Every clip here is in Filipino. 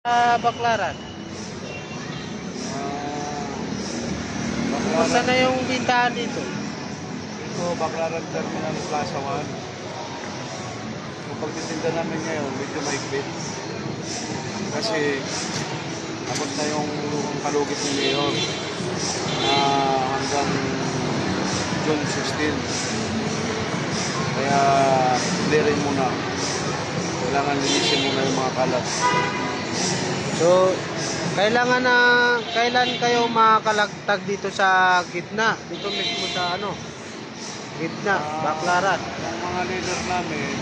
Baklaran. Baklaran. Saan na yung bintahan dito? Ito, Baklaran Terminal Plaza 1. Yung pagtitinda namin ngayon, medyo maigpit. Kasi tapos na yung kalugit ni Mayor na hanggang June 16. Kaya clearin muna. Kailangan linisin muna yung mga kalat. So, kailan kayo makakalagtag dito sa gitna? Dito mismo sa gitna, Baklaran. Yung mga leader namin,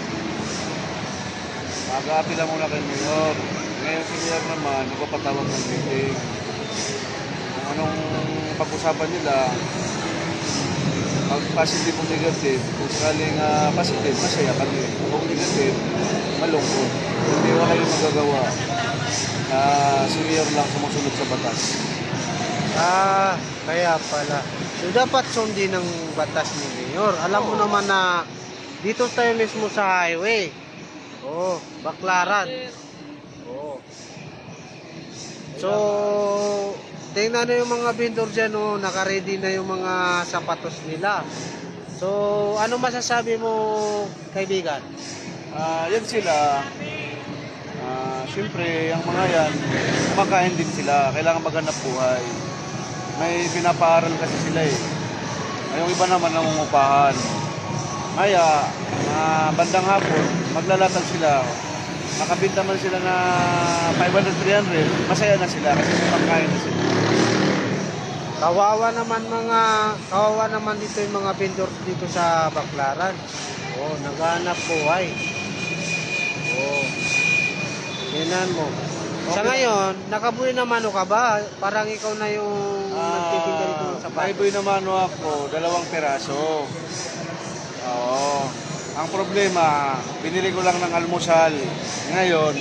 mag-aapila muna kay Mayor. Ngayon si Mayor naman, nagpapatawag ng meeting. Kung anong pag-usapan nila, pag positive o negative, kung sakaling positive, masaya kami. Kung negative, malungkot. Hindi wala yung magagawa. Si Mayor lang sumusunod sa batas. Kaya pala. So, dapat sundin ng batas ni Mayor. Alam mo naman na dito tayo mismo sa highway. Baklaran. So, tingnan na yung mga vendor dyan, naka-ready na yung mga sapatos nila. So, ano masasabi mo, kaibigan? Yan sila. Siyempre, ang mga yan, kumakain din sila. Kailangan maghanap buhay. May pinapaaral kasi sila eh. Yung iba naman nangungupahan. Kaya, bandang hapon, maglalatag sila. Nakabinta man sila na 500-300, masaya na sila kasi may pangkain na sila. Kawawa naman dito yung mga vendors dito sa Baklaran. Naghahanap buhay. Tingnan mo. Sa ngayon, nakabuhi naman ka ba? Parang ikaw na yung nagtitinda dito ng sapatos. Naiboy naman ako, 2 piraso. Oo. Ang problema, binili ko lang ng almusal. Ngayon,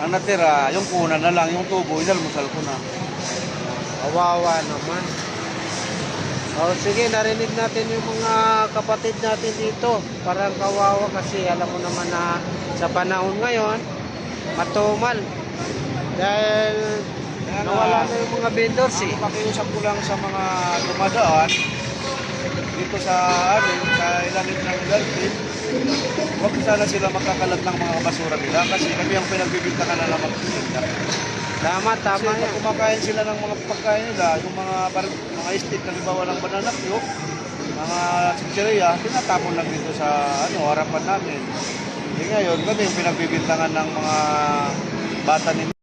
ang natira, yung kuna na lang, yung tubo, inalmusal ko na. Kawawa naman. Sige, narinig natin yung mga kapatid natin dito. Parang kawawa kasi alam mo naman na sa panahon ngayon, matumal. Dahil nawala na yung mga vendors eh. Makiusap ko lang sa mga dumadaan dito sa amin, sa ilalim ng Galpin. Huwag sana sila makakalat ng mga basura nila kasi kami ang pinagbibintangan na naman magtitinda. Tama Kasi yan. pag kumakain sila ng mga pagkain nila, yung mga steak na libawa ng banana cube, mga chicheria, tinatapon lang dito sa harapan namin. Ngayon, kami yung pinagbibintangan ng mga bata nila.